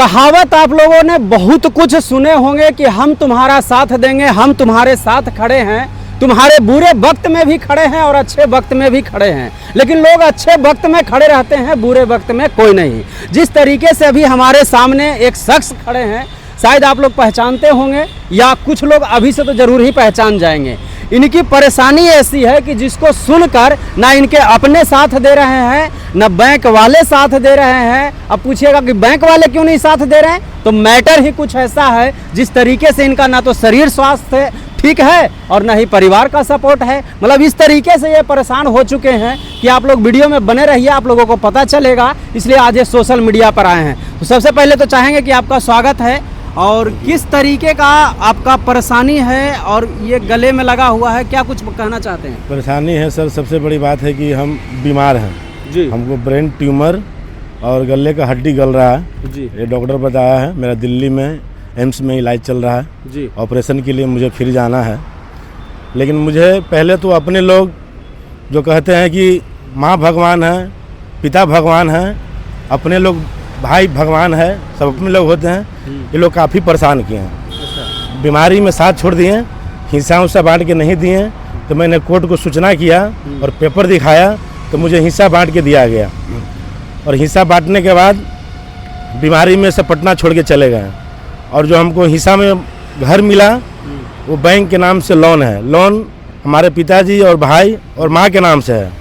कहावत आप लोगों ने बहुत कुछ सुने होंगे कि हम तुम्हारा साथ देंगे, हम तुम्हारे साथ खड़े हैं, तुम्हारे बुरे वक्त में भी खड़े हैं और अच्छे वक्त में भी खड़े हैं। लेकिन लोग अच्छे वक्त में खड़े रहते हैं, बुरे वक्त में कोई नहीं। जिस तरीके से अभी हमारे सामने एक शख्स खड़े हैं, शायद आप लोग पहचानते होंगे या कुछ लोग अभी से तो ज़रूर ही पहचान जाएंगे। इनकी परेशानी ऐसी है कि जिसको सुनकर ना इनके अपने साथ दे रहे हैं, ना बैंक वाले साथ दे रहे हैं। अब पूछिएगा कि बैंक वाले क्यों नहीं साथ दे रहे हैं, तो मैटर ही कुछ ऐसा है जिस तरीके से इनका ना तो शरीर स्वास्थ्य ठीक है और ना ही परिवार का सपोर्ट है। मतलब इस तरीके से ये परेशान हो चुके हैं कि आप लोग वीडियो में बने रहिए, आप लोगों को पता चलेगा, इसलिए आज ये सोशल मीडिया पर आए हैं। तो सबसे पहले तो चाहेंगे कि आपका स्वागत है और किस तरीके का आपका परेशानी है और ये गले में लगा हुआ है, क्या कुछ कहना चाहते हैं? परेशानी है सर, सबसे बड़ी बात है कि हम बीमार हैं जी। हमको ब्रेन ट्यूमर और गले का हड्डी गल रहा है जी ये डॉक्टर बताया है। मेरा दिल्ली में एम्स में इलाज चल रहा है जी। ऑपरेशन के लिए मुझे फिर जाना है। लेकिन मुझे पहले तो अपने लोग जो कहते हैं कि माँ भगवान है, पिता भगवान है, अपने लोग भाई भगवान है, सब अपने लोग होते हैं, ये लोग काफ़ी परेशान किए हैं। बीमारी में साथ छोड़ दिए, हिस्सा उस्सा बांट के नहीं दिए। तो मैंने कोर्ट को सूचना किया और पेपर दिखाया तो मुझे हिस्सा बांट के दिया गया। और हिस्सा बांटने के बाद बीमारी में से पटना छोड़ के चले गए। और जो हमको हिस्सा में घर मिला वो बैंक के नाम से लोन है। लोन हमारे पिताजी और भाई और माँ के नाम से है।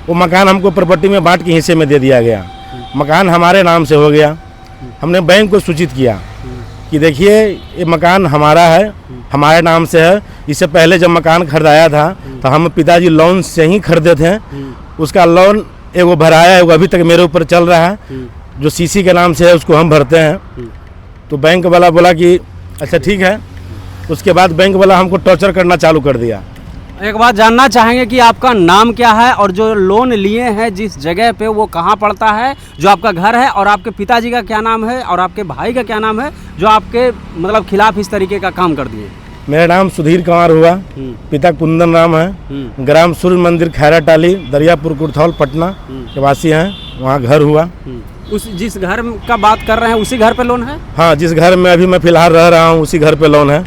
वो मकान हमको प्रॉपर्टी में बांट के हिस्से में दे दिया गया। मकान हमारे नाम से हो गया। हमने बैंक को सूचित किया कि देखिए ये मकान हमारा है, हमारे नाम से है। इससे पहले जब मकान खरीदाया था तो हम पिताजी लोन से ही खरीदे थे। उसका लोन एगो भराया है, वो अभी तक मेरे ऊपर चल रहा है। जो सीसी के नाम से है उसको हम भरते हैं। तो बैंक वाला बोला कि अच्छा ठीक है। उसके बाद बैंक वाला हमको टॉर्चर करना चालू कर दिया। एक बात जानना चाहेंगे कि आपका नाम क्या है और जो लोन लिए हैं जिस जगह पे वो कहाँ पड़ता है, जो आपका घर है, और आपके पिताजी का क्या नाम है और आपके भाई का क्या नाम है जो आपके मतलब खिलाफ इस तरीके का काम कर दिए? मेरा नाम सुधीर कुमार हुआ, पिता कुंदन राम है, ग्राम सूर्य मंदिर खैरा टाली दरियापुर कुर्थौल पटना के वासी हैं। वहाँ घर हुआ। उस जिस घर का बात कर रहे हैं उसी घर पे लोन है? हाँ, जिस घर में अभी मैं फिलहाल रह रहा हूँ उसी घर पे लोन है।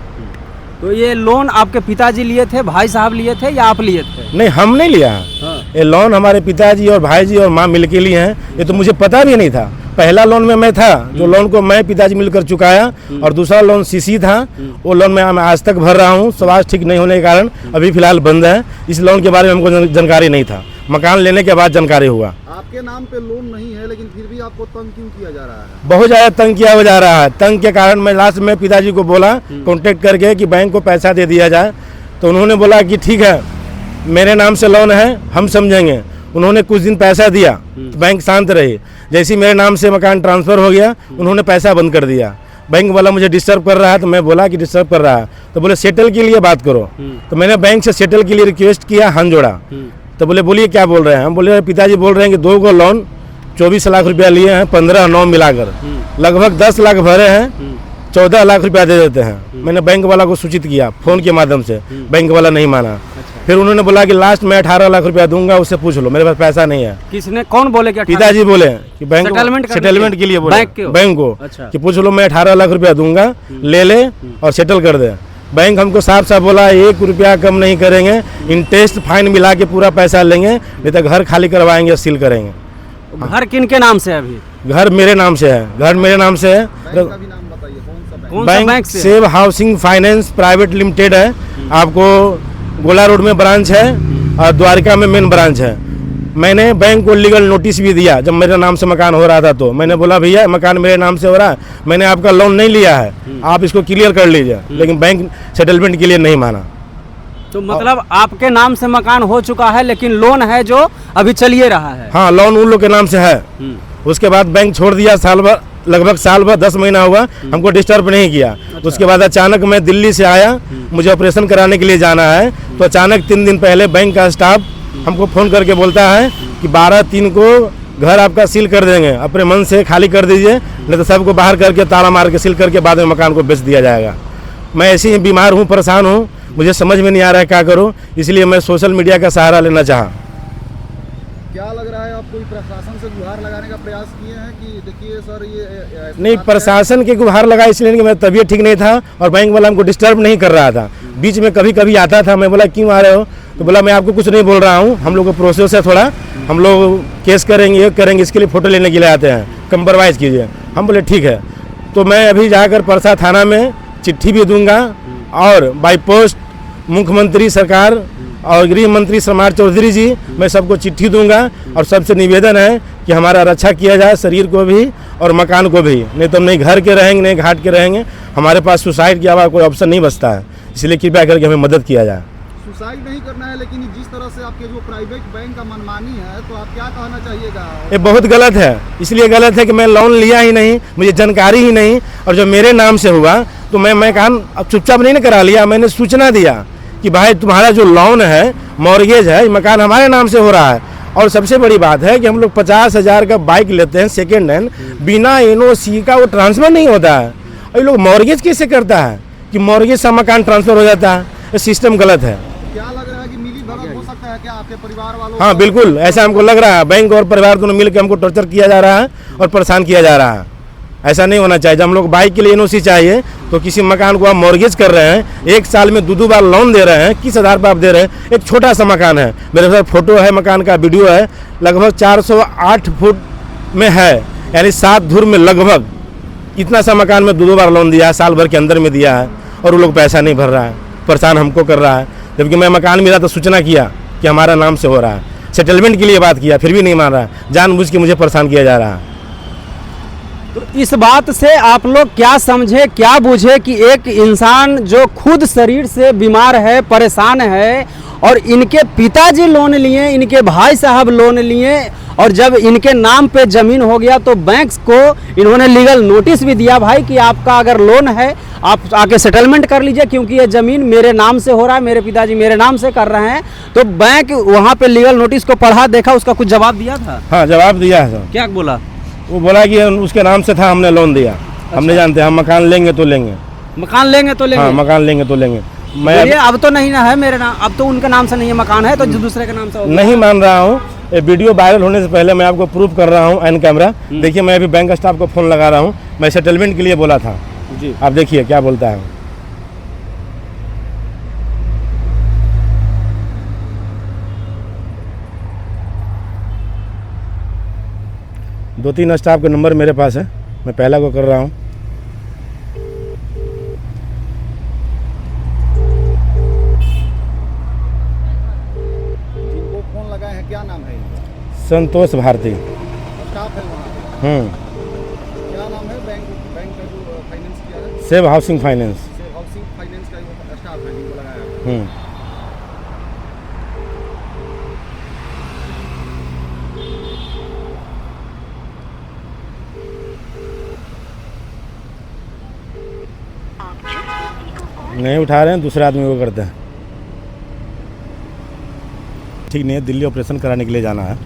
तो ये लोन आपके पिताजी लिए थे, भाई साहब लिए थे या आप लिए थे? नहीं, हम नहीं लिया है। हाँ। ये लोन हमारे पिताजी और भाईजी और माँ मिलके लिए हैं। ये तो मुझे पता भी नहीं था। पहला लोन में मैं था, जो लोन को मैं पिताजी मिलकर चुकाया, और दूसरा लोन सीसी था। वो लोन मैं आज तक भर रहा हूँ। स्वास्थ्य ठीक नहीं होने के कारण अभी फिलहाल बंद है। इस लोन के बारे में हमको जानकारी नहीं था। मकान लेने के बाद जानकारी हुआ। आपके नाम पे लोन नहीं है लेकिन फिर भी आपको तंग क्यों किया जा रहा है? बहुत ज़्यादा तंग किया हो जा रहा है। तंग के कारण मैं लास्ट में पिताजी को बोला कांटेक्ट करके कि बैंक को पैसा दे दिया जाए। तो उन्होंने बोला कि ठीक है, मेरे नाम से लोन है, हम समझेंगे। उन्होंने कुछ दिन पैसा दिया तो बैंक शांत रही। जैसे ही मेरे नाम से मकान ट्रांसफ़र हो गया उन्होंने पैसा बंद कर दिया। बैंक वाला मुझे डिस्टर्ब कर रहा है तो मैं बोला कि डिस्टर्ब कर रहा है तो बोले सेटल के लिए बात करो। तो मैंने बैंक से सेटल के लिए रिक्वेस्ट किया, हाथ जोड़ा। तो बोले बोलिए क्या बोल रहे हैं? हम बोले पिताजी बोल रहे हैं कि 2 गो लोन 24 लाख रुपया लिए हैं, 15-9 मिलाकर लगभग 10 लाख भरे हैं, 14 लाख रुपया दे देते हैं। मैंने बैंक वाला को सूचित किया फ़ोन के माध्यम से, बैंक वाला नहीं माना। फिर उन्होंने बोला कि लास्ट में 18 लाख रुपया दूंगा, उससे पूछ लो, मेरे पास पैसा नहीं है। किसने, कौन बोले? क्या पिताजी बोले कि बैंक सेटलमेंट के लिए बोले बैंक को अच्छा। कि पूछ लो, मैं 18 लाख रुपया दूंगा, ले और सेटल कर दे। बैंक हमको साफ साफ बोला 1 रुपया कम नहीं करेंगे, इंटरेस्ट फाइन मिला के पूरा पैसा लेंगे, नहीं तो घर खाली करवाएंगे, सील करेंगे। घर किन के नाम से है अभी? घर मेरे नाम से है। घर मेरे नाम से है। बैंक का भी नाम बताइए, कौन सा bank? Bank save housing finance private limited है। आपको गोला रोड में ब्रांच है और द्वारका में मेन ब्रांच है। मैंने बैंक को लीगल नोटिस भी दिया जब मेरे नाम से मकान हो रहा था। तो मैंने बोला भैया मकान मेरे नाम से हो रहा है, मैंने आपका लोन नहीं लिया है, आप इसको क्लियर कर लीजिए। लेकिन बैंक सेटलमेंट के लिए नहीं माना। तो मतलब आपके नाम से मकान हो चुका है लेकिन लोन है जो अभी चलिए रहा है? हाँ, लोन उन लोग के नाम से है। उसके बाद बैंक छोड़ दिया, साल भर, लगभग साल भर 10 महीना हुआ, हमको डिस्टर्ब नहीं किया। अच्छा। उसके बाद अचानक मैं दिल्ली से आया, मुझे ऑपरेशन कराने के लिए जाना है। तो अचानक 3 दिन पहले बैंक का स्टाफ हमको फ़ोन करके बोलता है कि 12/3 को घर आपका सील कर देंगे, अपने मन से खाली कर दीजिए, नहीं तो सबको बाहर करके ताला मार के सील करके बाद में मकान को बेच दिया जाएगा। मैं ऐसे ही बीमार हूँ, परेशान हूँ, मुझे समझ में नहीं आ रहा है क्या करूँ, इसलिए मैं सोशल मीडिया का सहारा लेना चाहा। क्या लग रहा है आपको, प्रशासन से गुहार लगाने का प्रयास किए हैं कि देखिए सर ये नहीं, प्रशासन की गुहार लगा इसलिए कि मेरा तबीयत ठीक नहीं था और बैंक वाला हमको डिस्टर्ब नहीं कर रहा था। बीच में कभी कभी आता था, मैं बोला क्यों आ रहे हो, तो बोला मैं आपको कुछ नहीं बोल रहा हूँ, हम लोग का प्रोसेस है थोड़ा, हम लोग केस करेंगे, ये करेंगे, इसके लिए फ़ोटो लेने के लिए आते हैं, कंप्रोमाइज़ कीजिए। हम बोले ठीक है। तो मैं अभी जाकर परसा थाना में चिट्ठी भी दूंगा और बाई पोस्ट मुख्यमंत्री सरकार और गृह मंत्री समार चौधरी जी, मैं सबको चिट्ठी दूंगा और सबसे निवेदन है कि हमारा रक्षा किया जाए, शरीर को भी और मकान को भी, नहीं तो हम नहीं घर के रहेंगे नहीं घाट के रहेंगे, हमारे पास सुसाइड के अलावा कोई ऑप्शन नहीं बचता है। इसलिए कृपया करके हमें मदद किया जाए। सुसाइड नहीं करना है, लेकिन जिस तरह से आपके जो प्राइवेट बैंक का मनमानी है, तो आप क्या कहना चाहिएगा? ये बहुत गलत है। इसलिए गलत है कि मैं लोन लिया ही नहीं, मुझे जानकारी ही नहीं, और जो मेरे नाम से हुआ तो मैं मकान अब चुपचाप नहीं करा लिया, मैंने सूचना दिया कि भाई तुम्हारा जो लोन है, मॉर्गेज है, मकान हमारे नाम से हो रहा है। और सबसे बड़ी बात है कि हम लोग 50,000 का बाइक लेते हैं सेकेंड हैंड, बिना एनओसी का वो ट्रांसफ़र नहीं होता है। और ये लोग मॉर्गेज कैसे करता है कि मॉर्गेज से मकान ट्रांसफ़र हो जाता है? ये सिस्टम गलत है। क्या लग रहा है कि मिली भगत हो सकता है क्या आपके परिवार वालों? हाँ बिल्कुल, ऐसा हमको लग रहा है। बैंक और परिवार दोनों मिलकर हमको टॉर्चर किया जा रहा है और परेशान किया जा रहा है। ऐसा नहीं होना चाहिए। जब हम लोग बाइक के लिए एनओसी चाहिए तो किसी मकान को आप मॉर्गेज कर रहे हैं, एक साल में दो बार लोन दे रहे हैं, किस आधार पर आप दे रहे हैं? एक छोटा सा मकान है, मेरे पास फोटो है, मकान का वीडियो है, लगभग 408 फुट में है, यानी 7 धुर में लगभग इतना सा मकान में दो बार लोन दिया है, साल भर के अंदर में दिया है, और वो लोग पैसा नहीं भर रहा है, परेशान हमको कर रहा है। जबकि मैं मकान मिला तो सूचना किया कि हमारा नाम से हो रहा है, सेटलमेंट के लिए बात किया, फिर भी नहीं मान रहा है, जानबूझ के मुझे परेशान किया जा रहा है। तो इस बात से आप लोग क्या समझे, क्या बूझे कि एक इंसान जो खुद शरीर से बीमार है, परेशान है, और इनके पिताजी लोन लिए, इनके भाई साहब लोन लिए, और जब इनके नाम पे ज़मीन हो गया तो बैंक को इन्होंने लीगल नोटिस भी दिया, भाई कि आपका अगर लोन है आप आके सेटलमेंट कर लीजिए, क्योंकि ये ज़मीन मेरे नाम से हो रहा है, मेरे पिताजी मेरे नाम से कर रहे हैं। तो बैंक वहाँ पे लीगल नोटिस को पढ़ा, देखा, उसका कुछ जवाब दिया था? हाँ, जवाब दिया है सर। क्या बोला? वो बोला कि उसके नाम से था, हमने लोन दिया। हम नहीं जानते, हम मकान लेंगे तो लेंगे, मकान लेंगे तो लेंगे। हाँ, मकान लेंगे तो लेंगे। मैं अब तो नहीं ना है मेरे नाम, अब तो उनके नाम से नहीं है मकान, है तो दूसरे के नाम से होगा। नहीं मान रहा हूँ। ये वीडियो वायरल होने से पहले मैं आपको प्रूफ कर रहा हूँ एन कैमरा। देखिए, मैं अभी बैंक स्टाफ को फ़ोन लगा रहा हूँ, मैं सेटलमेंट के लिए बोला था जी, आप देखिए क्या बोलता है। दो तीन स्टाफ का नंबर मेरे पास है, मैं पहला को कर रहा हूँ। जिनको फोन लगाए हैं, क्या नाम है इनका? संतोष भारती। स्टाफ है वहाँ पे। क्या नाम है बैंक का जो फाइनेंस किया है? Save housing finance. Save housing finance का जो स्टाफ है जिनको लगाया है। नहीं उठा रहे हैं, दूसरे आदमी को करते हैं। ठीक नहीं है, दिल्ली ऑपरेशन कराने के लिए जाना है,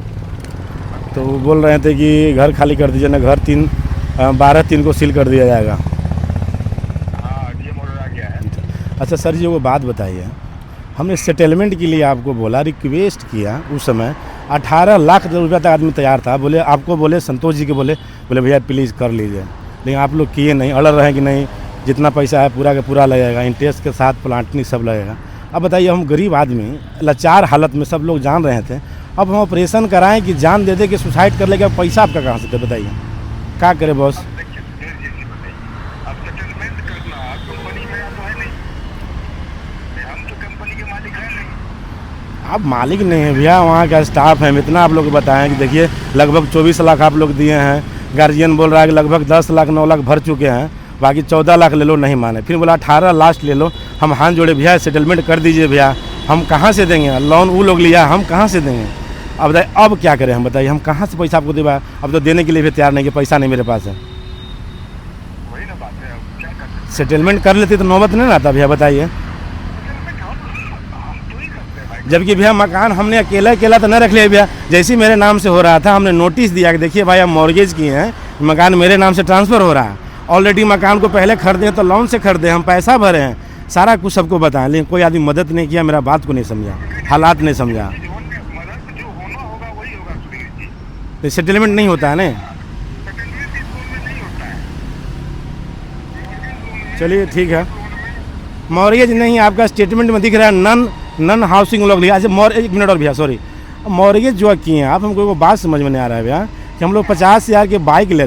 तो वो बोल रहे थे कि घर खाली कर दीजिए ना, घर 12/3 को सील कर दिया जाएगा। हाँ, DM ऑर्डर आ गया है। अच्छा सर जी, वो बात बताइए, हमने सेटलमेंट के लिए आपको बोला, रिक्वेस्ट किया, उस समय 18 लाख रुपया तक आदमी तैयार था, बोले आपको, बोले संतोष जी के बोले भैया प्लीज़ कर लीजिए, लेकिन आप लोग किए नहीं, अड़ल रहे कि नहीं जितना पैसा है पूरा का पूरा लगेगा, इंटरेस्ट के साथ प्लांटनी सब लगेगा। अब बताइए, हम गरीब आदमी लाचार हालत में, सब लोग जान रहे थे, अब हम ऑपरेशन कराएं कि जान दे दे कि सुसाइड कर लेगा, पैसा आपका कहाँ से दे? बताइए क्या करे बॉस? देखिए, जैसी बताइए, अब सेटलमेंट करना कंपनी में तो है नहीं, हम तो कंपनी के मालिक हैं नहीं। आप मालिक नहीं है भैया, वहाँ का स्टाफ है। इतना आप लोग बताएं कि देखिए लगभग 24 लाख आप लोग दिए हैं, गार्जियन बोल रहा है कि लगभग 10 लाख 9 लाख भर चुके हैं, बाकी 14 लाख ले लो, नहीं माने, फिर बोला 18 लास्ट ले लो। हम हाथ जोड़े, भैया सेटलमेंट कर दीजिए भैया, हम कहाँ से देंगे? लोन वो लोग लिया, हम कहाँ से देंगे? अब बताइए, अब क्या करें हम? बताइए, हम कहाँ से पैसा आपको देवा? अब तो देने के लिए भी तैयार नहीं कि पैसा नहीं मेरे पास है। वही ना बात है, अब क्या कर सकते सेटलमेंट कर लेते तो नौबत नहीं आता भैया, बताइए। हैं? सेटलमेंट हम तो ही करते हैं भाई। जबकि भैया मकान हमने अकेला तो न रख लिया भैया, जैसे ही मेरे नाम से हो रहा था, हमने नोटिस दिया कि देखिए भाई, हम मॉर्गेज किए हैं, मकान मेरे नाम से ट्रांसफ़र हो रहा है, ऑलरेडी मकान को पहले खरीदे तो लोन से खरीदे, हम पैसा भरे हैं, सारा कुछ सबको बताएं, लेकिन कोई आदमी मदद नहीं किया, मेरा बात को नहीं समझा, हालात नहीं समझा। जीवन में मदद जो होना होगा वही होगा सुधीर जी। तो सेटलमेंट नहीं होता है ना। सेटलमेंट इस फोन चलिए ठीक है। मॉर्गेज नहीं, आपका स्टेटमेंट में दिख रहा है नन हाउसिंग लोग लिया। अच्छा एक मिनट और भैया, सॉरी, मॉर्गेज जो किए हैं आप, हमको वो बात समझ में नहीं आ रहा है भैया कि हम लोग 50,000 की बाइक लेते